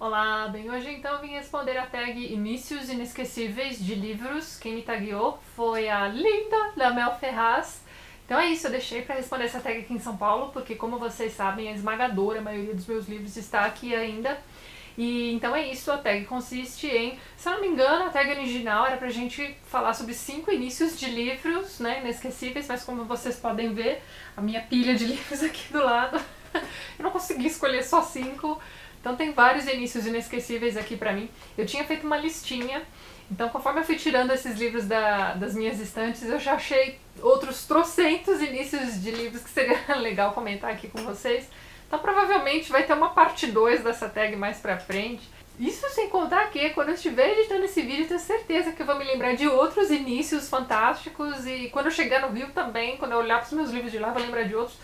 Olá, bem, hoje então eu vim responder a tag Inícios Inesquecíveis de Livros. Quem me tagueou foi a linda da Mel Ferraz. Então é isso, eu deixei para responder essa tag aqui em São Paulo, porque como vocês sabem, a esmagadora maioria dos meus livros está aqui ainda. E então é isso, a tag consiste em, se eu não me engano, a tag original era pra gente falar sobre 5 inícios de livros, né, inesquecíveis, mas como vocês podem ver, a minha pilha de livros aqui do lado, eu não consegui escolher só 5. Então tem vários inícios inesquecíveis aqui pra mim. Eu tinha feito uma listinha, então conforme eu fui tirando esses livros das minhas estantes, eu já achei outros trocentos inícios de livros que seria legal comentar aqui com vocês. Então provavelmente vai ter uma parte 2 dessa tag mais pra frente. Isso sem contar que quando eu estiver editando esse vídeo, eu tenho certeza que eu vou me lembrar de outros inícios fantásticos, e quando eu chegar no Rio também, quando eu olhar pros meus livros de lá, eu vou lembrar de outros.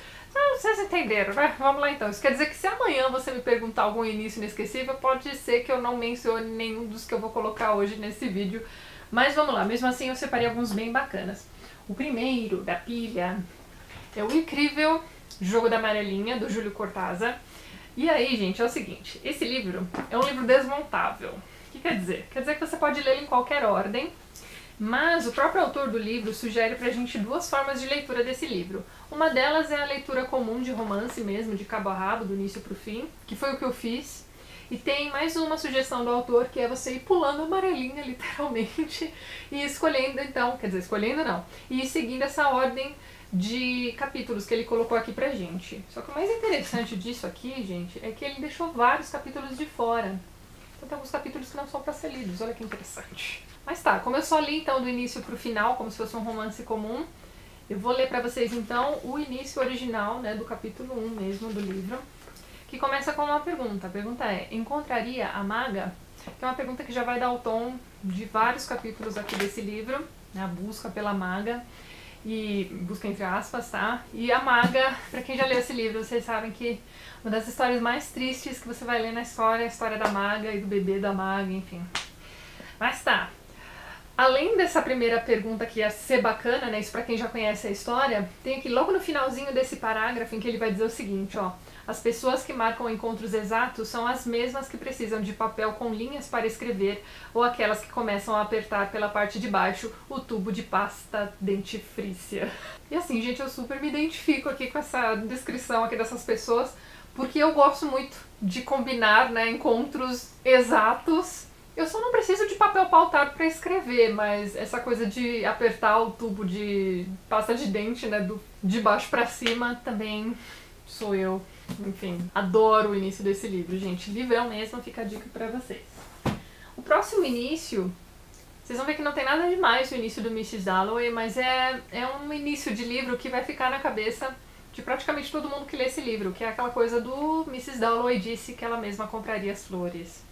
Vocês entenderam, né? Vamos lá então. Isso quer dizer que se amanhã você me perguntar algum início inesquecível, pode ser que eu não mencione nenhum dos que eu vou colocar hoje nesse vídeo. Mas vamos lá, mesmo assim eu separei alguns bem bacanas. O primeiro da pilha é o incrível Jogo da Amarelinha, do Júlio Cortázar. E aí, gente, é o seguinte, esse livro é um livro desmontável. O que quer dizer? Quer dizer que você pode ler em qualquer ordem, mas o próprio autor do livro sugere pra gente 2 formas de leitura desse livro. Uma delas é a leitura comum de romance mesmo, de cabo a rabo, do início pro fim, que foi o que eu fiz. E tem mais uma sugestão do autor, que é você ir pulando a amarelinha, literalmente, e escolhendo então, quer dizer, escolhendo não, e seguindo essa ordem de capítulos que ele colocou aqui pra gente. Só que o mais interessante disso aqui, gente, é que ele deixou vários capítulos de fora. Então tem alguns capítulos que não são pra ser lidos, olha que interessante. Mas tá, como eu só li então do início pro final, como se fosse um romance comum, eu vou ler pra vocês então o início original, né, do capítulo 1 mesmo do livro, que começa com uma pergunta. A pergunta é: encontraria a maga? Que é uma pergunta que já vai dar o tom de vários capítulos aqui desse livro, né, a busca pela maga, e busca entre aspas, tá? E a maga, pra quem já leu esse livro, vocês sabem que uma das histórias mais tristes que você vai ler na história é a história da maga e do bebê da maga, enfim. Mas tá. Além dessa primeira pergunta que ia ser bacana, né, isso pra quem já conhece a história, tem aqui logo no finalzinho desse parágrafo em que ele vai dizer o seguinte, ó: as pessoas que marcam encontros exatos são as mesmas que precisam de papel com linhas para escrever, ou aquelas que começam a apertar pela parte de baixo o tubo de pasta dentifrícia. E assim, gente, eu super me identifico aqui com essa descrição aqui dessas pessoas, porque eu gosto muito de combinar, né, encontros exatos. Eu só não preciso de papel pautado para escrever, mas essa coisa de apertar o tubo de pasta de dente, né, de baixo para cima, também sou eu. Enfim, adoro o início desse livro, gente. Livrão mesmo, fica a dica pra vocês. O próximo início, vocês vão ver que não tem nada demais o início do Mrs. Dalloway, mas é um início de livro que vai ficar na cabeça de praticamente todo mundo que lê esse livro, que é aquela coisa do Mrs. Dalloway disse que ela mesma compraria as flores.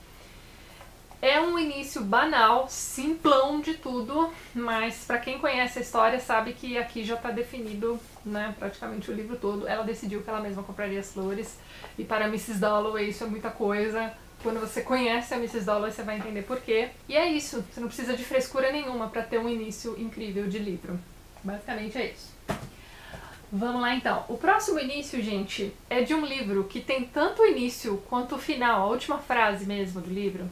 É um início banal, simplão de tudo, mas pra quem conhece a história sabe que aqui já tá definido, né, praticamente o livro todo. Ela decidiu que ela mesma compraria as flores, e para a Mrs. Dalloway isso é muita coisa. Quando você conhece a Mrs. Dalloway você vai entender por quê. E é isso, você não precisa de frescura nenhuma pra ter um início incrível de livro. Basicamente é isso. Vamos lá então. O próximo início, gente, é de um livro que tem tanto o início quanto o final, a última frase mesmo do livro,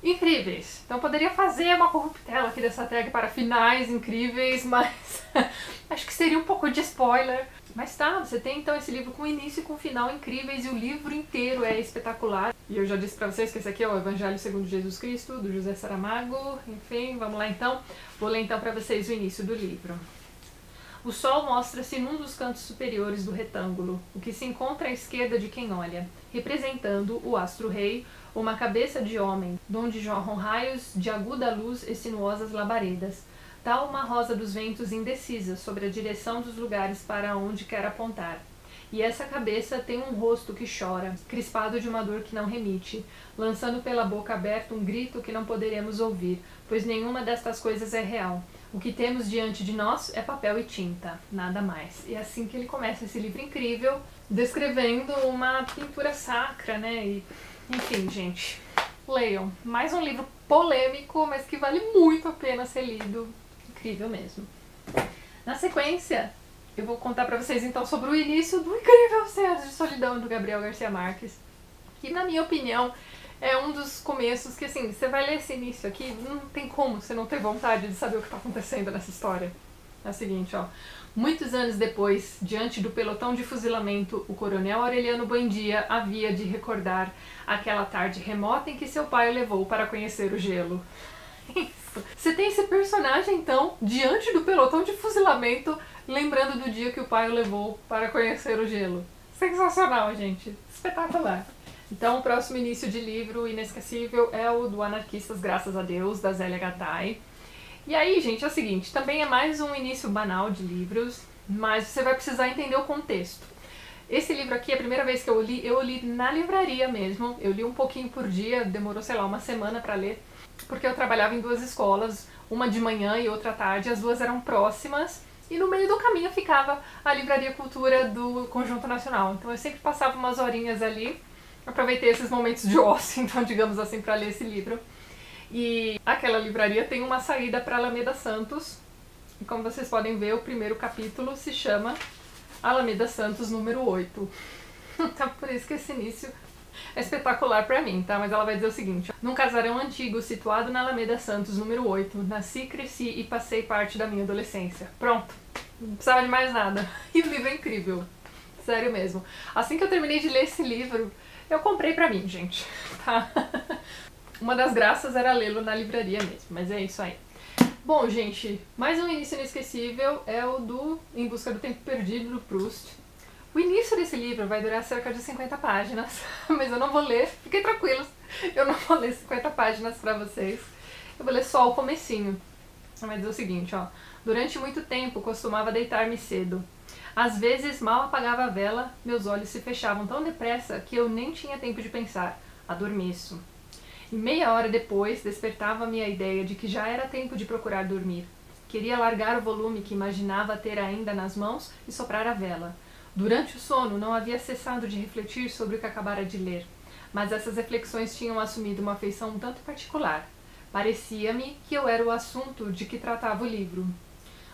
incríveis. Então eu poderia fazer uma corruptela aqui dessa tag para finais incríveis, mas acho que seria um pouco de spoiler. Mas tá, você tem então esse livro com início e com final incríveis, e o livro inteiro é espetacular. E eu já disse pra vocês que esse aqui é o Evangelho segundo Jesus Cristo, do José Saramago. Enfim, vamos lá então. Vou ler então pra vocês o início do livro. O sol mostra-se num dos cantos superiores do retângulo, o que se encontra à esquerda de quem olha, representando o astro-rei, uma cabeça de homem, donde jorram raios de aguda luz e sinuosas labaredas, tal uma rosa dos ventos indecisa sobre a direção dos lugares para onde quer apontar. E essa cabeça tem um rosto que chora, crispado de uma dor que não remite, lançando pela boca aberta um grito que não poderemos ouvir, pois nenhuma destas coisas é real. O que temos diante de nós é papel e tinta, nada mais. E é assim que ele começa esse livro incrível, descrevendo uma pintura sacra, né? E, enfim, gente, leiam. Mais um livro polêmico, mas que vale muito a pena ser lido. Incrível mesmo. Na sequência, eu vou contar pra vocês então sobre o início do incrível Oceanos de Solidão, do Gabriel Garcia Marques, que na minha opinião é um dos começos que, assim, você vai ler esse início aqui, não tem como você não ter vontade de saber o que tá acontecendo nessa história. É o seguinte, ó. Muitos anos depois, diante do pelotão de fuzilamento, o coronel Aureliano Buendia havia de recordar aquela tarde remota em que seu pai o levou para conhecer o gelo. Isso. Você tem esse personagem, então, diante do pelotão de fuzilamento, lembrando do dia que o pai o levou para conhecer o gelo. Sensacional, gente. Espetacular. Então, o próximo início de livro inesquecível é o do Anarquistas Graças a Deus, da Zélia Gattai. E aí, gente, é o seguinte, também é mais um início banal de livros, mas você vai precisar entender o contexto. Esse livro aqui, a primeira vez que eu li na livraria mesmo. Eu li um pouquinho por dia, demorou, sei lá, uma semana pra ler, porque eu trabalhava em duas escolas, uma de manhã e outra à tarde, as duas eram próximas, e no meio do caminho ficava a Livraria Cultura do Conjunto Nacional. Então eu sempre passava umas horinhas ali, aproveitei esses momentos de ócio, então, digamos assim, pra ler esse livro. E aquela livraria tem uma saída para Alameda Santos, e como vocês podem ver, o primeiro capítulo se chama Alameda Santos número 8. Então por isso que esse início é espetacular pra mim, tá? Mas ela vai dizer o seguinte: num casarão antigo situado na Alameda Santos número 8, nasci, cresci e passei parte da minha adolescência. Pronto, não precisava de mais nada. E o livro é incrível, sério mesmo. Assim que eu terminei de ler esse livro, eu comprei pra mim, gente, tá? Uma das graças era lê-lo na livraria mesmo, mas é isso aí. Bom, gente, mais um início inesquecível é o do Em Busca do Tempo Perdido, do Proust. O início desse livro vai durar cerca de 50 páginas, mas eu não vou ler, fiquem tranquilos, eu não vou ler 50 páginas pra vocês. Eu vou ler só o comecinho. Vai dizer o seguinte, ó. Durante muito tempo costumava deitar-me cedo. Às vezes mal apagava a vela, meus olhos se fechavam tão depressa que eu nem tinha tempo de pensar. Adormeço. E meia hora depois, despertava-me a ideia de que já era tempo de procurar dormir. Queria largar o volume que imaginava ter ainda nas mãos e soprar a vela. Durante o sono, não havia cessado de refletir sobre o que acabara de ler, mas essas reflexões tinham assumido uma feição um tanto particular. Parecia-me que eu era o assunto de que tratava o livro.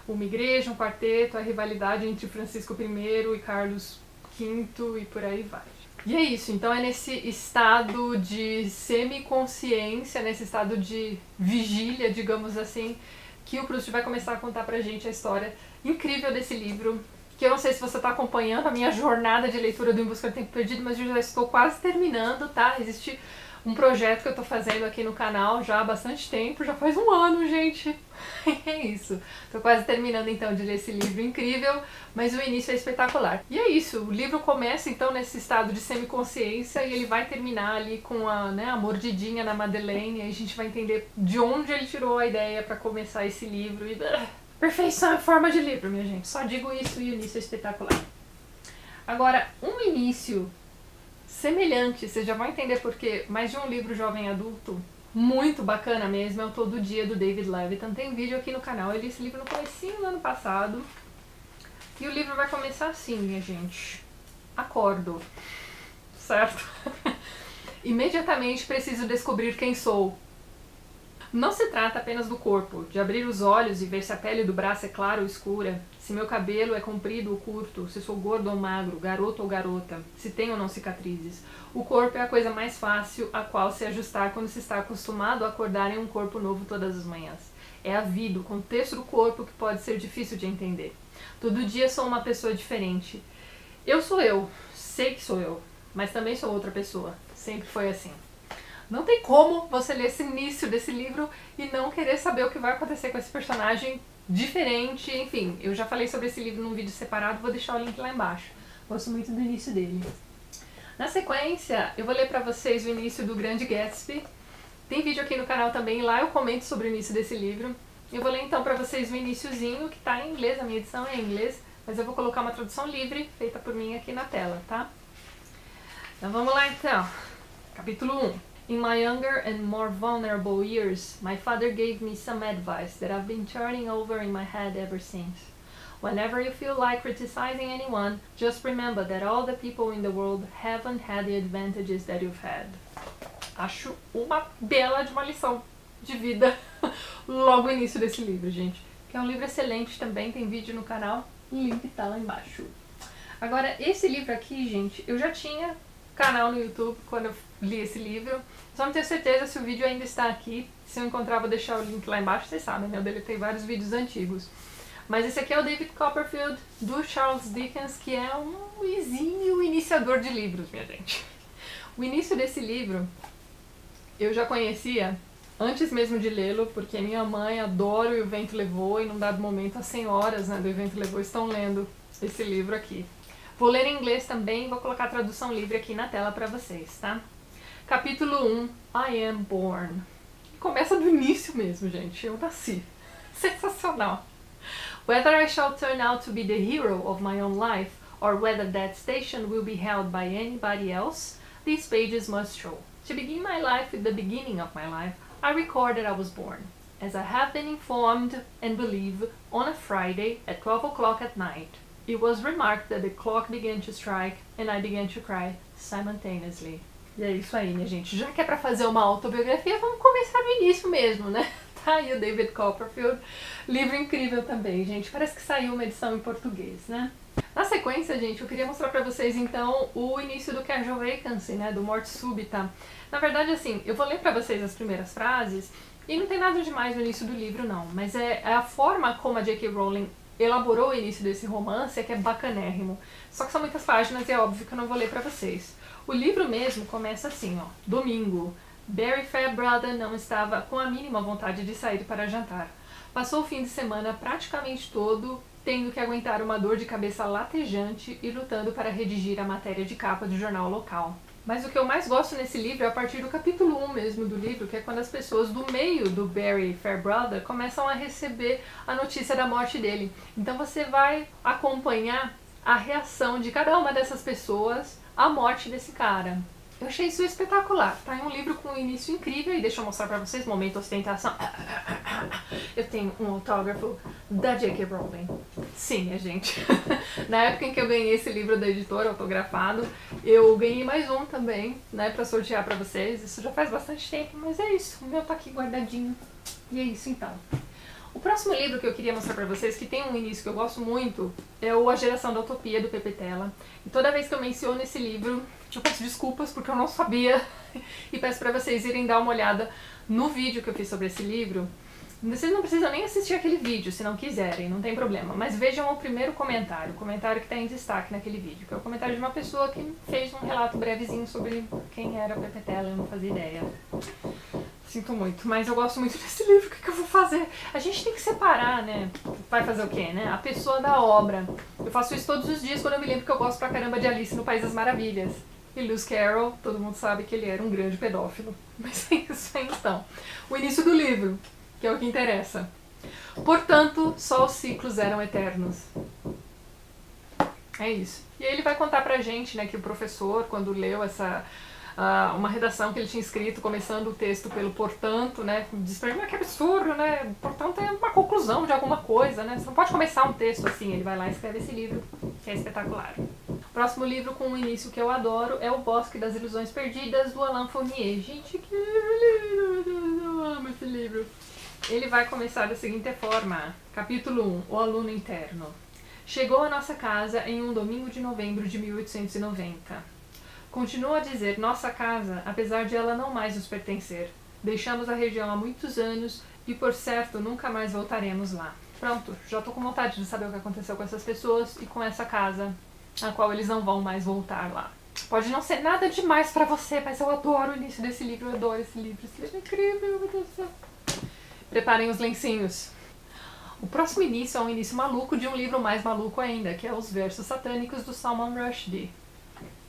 Uma igreja, um quarteto, a rivalidade entre Francisco I e Carlos V e por aí vai. E é isso, então é nesse estado de semiconsciência, nesse estado de vigília, digamos assim, que o Proust vai começar a contar pra gente a história incrível desse livro, que eu não sei se você tá acompanhando a minha jornada de leitura do Em Busca do Tempo Perdido, mas eu já estou quase terminando, tá? Existe um projeto que eu tô fazendo aqui no canal já há bastante tempo, já faz um ano, gente. É isso. Tô quase terminando então de ler esse livro incrível, mas o início é espetacular. E é isso, o livro começa então nesse estado de semiconsciência e ele vai terminar ali com a mordidinha na Madeleine, e aí a gente vai entender de onde ele tirou a ideia pra começar esse livro e... perfeição em forma de livro, minha gente. Só digo isso e o início é espetacular. Agora, um início semelhante, vocês já vão entender porque, mais de um livro jovem adulto, muito bacana mesmo, é o Todo Dia, do David Levitan. Tem vídeo aqui no canal, eu li esse livro no comecinho do ano passado. E o livro vai começar assim, minha gente. Acordo. Certo? Imediatamente preciso descobrir quem sou. Não se trata apenas do corpo, de abrir os olhos e ver se a pele do braço é clara ou escura, se meu cabelo é comprido ou curto, se sou gordo ou magro, garoto ou garota, se tenho ou não cicatrizes. O corpo é a coisa mais fácil a qual se ajustar quando se está acostumado a acordar em um corpo novo todas as manhãs. É a vida, o contexto do corpo que pode ser difícil de entender. Todo dia sou uma pessoa diferente. Eu sou eu, sei que sou eu, mas também sou outra pessoa. Sempre foi assim. Não tem como você ler esse início desse livro e não querer saber o que vai acontecer com esse personagem diferente. Enfim, eu já falei sobre esse livro num vídeo separado, vou deixar o link lá embaixo. Gosto muito do início dele. Na sequência, eu vou ler pra vocês o início do Grande Gatsby. Tem vídeo aqui no canal também, lá eu comento sobre o início desse livro. Eu vou ler então pra vocês o iniciozinho, que tá em inglês, a minha edição é em inglês, mas eu vou colocar uma tradução livre, feita por mim aqui na tela, tá? Então vamos lá então. Capítulo 1. In my younger and more vulnerable years, my father gave me some advice that I've been turning over in my head ever since. Whenever you feel like criticizing anyone, just remember that all the people in the world haven't had the advantages that you've had. Acho uma bela de uma lição de vida logo no início desse livro, gente. Que é um livro excelente também, tem vídeo no canal, o link tá lá embaixo. Agora, esse livro aqui, gente, eu já tinha canal no YouTube quando eu li esse livro. Só não tenho certeza se o vídeo ainda está aqui. Se eu encontrar, vou deixar o link lá embaixo. Vocês sabem, né? Eu deletei vários vídeos antigos. Mas esse aqui é o David Copperfield, do Charles Dickens, que é um exímio iniciador de livros, minha gente. O início desse livro eu já conhecia antes mesmo de lê-lo, porque minha mãe adora o Vento Levou, e num dado momento as senhoras, né, do Vento Levou estão lendo esse livro aqui. Vou ler em inglês também, vou colocar a tradução livre aqui na tela para vocês, tá? Capítulo 1, I Am Born. Começa do início mesmo, gente. Eu nasci. Sensacional. Whether I shall turn out to be the hero of my own life, or whether that station will be held by anybody else, these pages must show. To begin my life with the beginning of my life, I record that I was born, as I have been informed and believe, on a Friday at 12 o'clock at night. It was remarked that the clock began to strike and I began to cry simultaneously. E é isso aí, minha gente. Já que é pra fazer uma autobiografia, vamos começar do início mesmo, né? Tá aí o David Copperfield. Livro incrível também, gente. Parece que saiu uma edição em português, né? Na sequência, gente, eu queria mostrar pra vocês, então, o início do Casual Vacancy, né? Do Morte Súbita. Na verdade, assim, eu vou ler pra vocês as primeiras frases e não tem nada demais no início do livro, não. Mas é a forma como a J.K. Rowling elaborou o início desse romance é que é bacanérrimo. Só que são muitas páginas e é óbvio que eu não vou ler pra vocês. O livro mesmo começa assim, ó. Domingo. Barry Fairbrother não estava com a mínima vontade de sair para jantar. Passou o fim de semana praticamente todo tendo que aguentar uma dor de cabeça latejante e lutando para redigir a matéria de capa do jornal local. Mas o que eu mais gosto nesse livro é a partir do capítulo 1 mesmo do livro, que é quando as pessoas do meio do Barry Fairbrother começam a receber a notícia da morte dele. Então você vai acompanhar a reação de cada uma dessas pessoas à morte desse cara. Eu achei isso espetacular, tá? É um livro com um início incrível e deixa eu mostrar pra vocês, momento ostentação. Eu tenho um autógrafo da J.K. Rowling. Sim, minha gente. Na época em que eu ganhei esse livro da editora autografado, eu ganhei mais um também, né, pra sortear pra vocês. Isso já faz bastante tempo, mas é isso. O meu tá aqui guardadinho. E é isso então. O próximo livro que eu queria mostrar pra vocês, que tem um início que eu gosto muito, é o A Geração da Utopia, do Pepe Tela. E toda vez que eu menciono esse livro, eu peço desculpas porque eu não sabia, e peço pra vocês irem dar uma olhada no vídeo que eu fiz sobre esse livro. Vocês não precisam nem assistir aquele vídeo, se não quiserem, não tem problema. Mas vejam o primeiro comentário, o comentário que está em destaque naquele vídeo, que é o comentário de uma pessoa que fez um relato brevezinho sobre quem era o Pepe Tela, eu não fazia ideia. Sinto muito, mas eu gosto muito desse livro, o que eu vou fazer? A gente tem que separar, né? Vai fazer o quê, né? A pessoa da obra. Eu faço isso todos os dias quando eu me lembro que eu gosto pra caramba de Alice no País das Maravilhas. E Lewis Carroll, todo mundo sabe que ele era um grande pedófilo. Mas é isso aí então. O início do livro, que é o que interessa. Portanto, só os ciclos eram eternos. É isso. E aí ele vai contar pra gente, né, que o professor, quando leu uma redação que ele tinha escrito, começando o texto pelo portanto, né, diz pra ele, mas que absurdo, né, portanto é uma conclusão de alguma coisa, né, você não pode começar um texto assim. Ele vai lá e escreve esse livro, que é espetacular. O próximo livro com um início que eu adoro é O Bosque das Ilusões Perdidas, do Alain Fournier. Gente, que livro, eu amo esse livro. Ele vai começar da seguinte forma. Capítulo 1, O Aluno Interno. Chegou à nossa casa em um domingo de novembro de 1890. Continuo a dizer nossa casa, apesar de ela não mais nos pertencer. Deixamos a região há muitos anos e, por certo, nunca mais voltaremos lá. Pronto, já tô com vontade de saber o que aconteceu com essas pessoas e com essa casa, a qual eles não vão mais voltar lá. Pode não ser nada demais pra você, mas eu adoro o início desse livro, eu adoro esse livro. Esse livro é incrível, meu Deus do céu. Preparem os lencinhos. O próximo início é um início maluco de um livro mais maluco ainda, que é Os Versos Satânicos, do Salman Rushdie.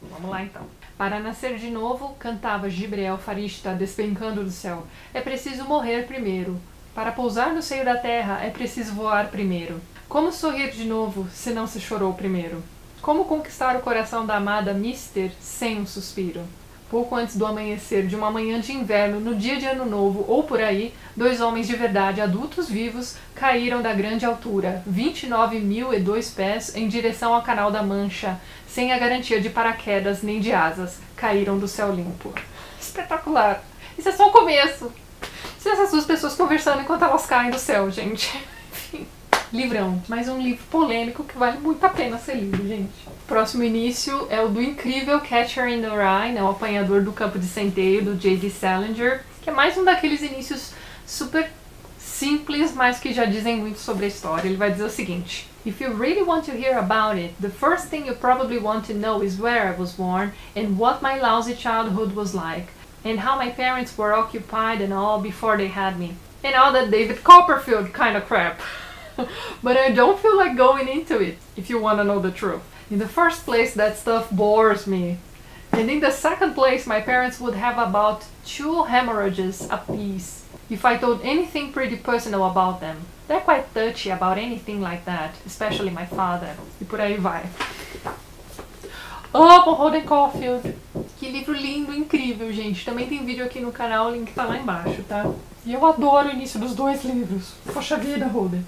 Vamos lá então. Para nascer de novo, cantava Gibriel Farishta despencando do céu. É preciso morrer primeiro. Para pousar no seio da terra, é preciso voar primeiro. Como sorrir de novo, se não se chorou primeiro? Como conquistar o coração da amada Mister sem um suspiro? Pouco antes do amanhecer de uma manhã de inverno, no dia de ano novo ou por aí, 2 homens de verdade, adultos vivos, caíram da grande altura, 29.002 pés, em direção ao Canal da Mancha, sem a garantia de paraquedas nem de asas. Caíram do céu limpo. Espetacular! Isso é só o começo. São essas 2 pessoas conversando enquanto elas caem do céu, gente. Enfim, Livrão, mais um livro polêmico que vale muito a pena ser lido, gente. O próximo início é o do incrível Catcher in the Rye, né, o Apanhador do Campo de Centeio, do J.D. Salinger, que é mais um daqueles inícios super simples, mas que já dizem muito sobre a história. Ele vai dizer o seguinte: If you really want to hear about it, the first thing you probably want to know is where I was born and what my lousy childhood was like, and how my parents were occupied and all before they had me. And all that David Copperfield kind of crap. But I don't feel like going into it, if you want to know the truth. In the first place, that stuff bores me. And in the second place, my parents would have about 2 hemorrhages apiece if I told anything pretty personal about them. They're quite touchy about anything like that, especially my father. E por aí vai. Amo Holden Caulfield. Que livro lindo, incrível, gente. Também tem vídeo aqui no canal, o link tá lá embaixo, tá? E eu adoro o início dos 2 livros. Poxa vida, Holden.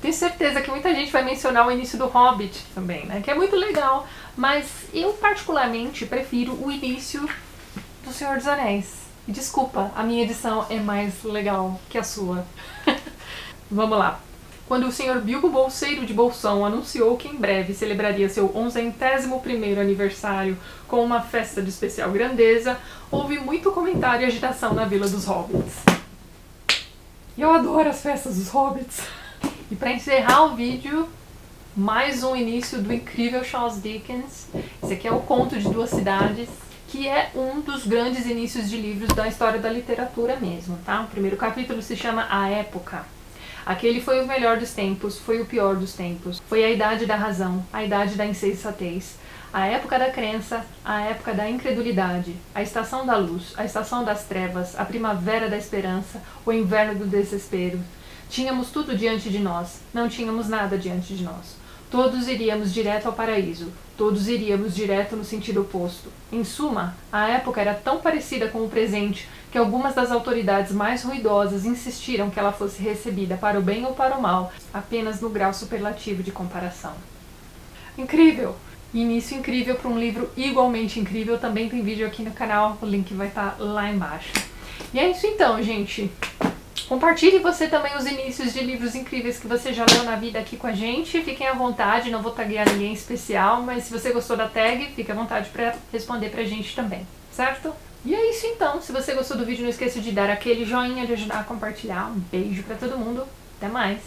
Tenho certeza que muita gente vai mencionar o início do Hobbit também, né? Que é muito legal. Mas eu, particularmente, prefiro o início do Senhor dos Anéis. E desculpa, a minha edição é mais legal que a sua. Vamos lá. Quando o Sr. Bilbo Bolseiro de Bolsão anunciou que em breve celebraria seu 11º aniversário com uma festa de especial grandeza, houve muito comentário e agitação na Vila dos Hobbits. E eu adoro as festas dos Hobbits. E para encerrar o vídeo, mais um início do incrível Charles Dickens. Esse aqui é o Conto de Duas Cidades, que é um dos grandes inícios de livros da história da literatura mesmo, tá? O primeiro capítulo se chama A Época. Aquele foi o melhor dos tempos, foi o pior dos tempos. Foi a idade da razão, a idade da insensatez, a época da crença, a época da incredulidade, a estação da luz, a estação das trevas, a primavera da esperança, o inverno do desespero. Tínhamos tudo diante de nós, não tínhamos nada diante de nós. Todos iríamos direto ao paraíso, todos iríamos direto no sentido oposto. Em suma, a época era tão parecida com o presente que algumas das autoridades mais ruidosas insistiram que ela fosse recebida para o bem ou para o mal, apenas no grau superlativo de comparação. Incrível! Início incrível para um livro igualmente incrível, também tem vídeo aqui no canal, o link vai estar lá embaixo. E é isso então, gente! Compartilhe você também os inícios de livros incríveis que você já leu na vida aqui com a gente. Fiquem à vontade, não vou taguear ninguém especial, mas se você gostou da tag, fique à vontade para responder pra gente também, certo? E é isso então. Se você gostou do vídeo, não esqueça de dar aquele joinha, de ajudar a compartilhar. Um beijo pra todo mundo. Até mais!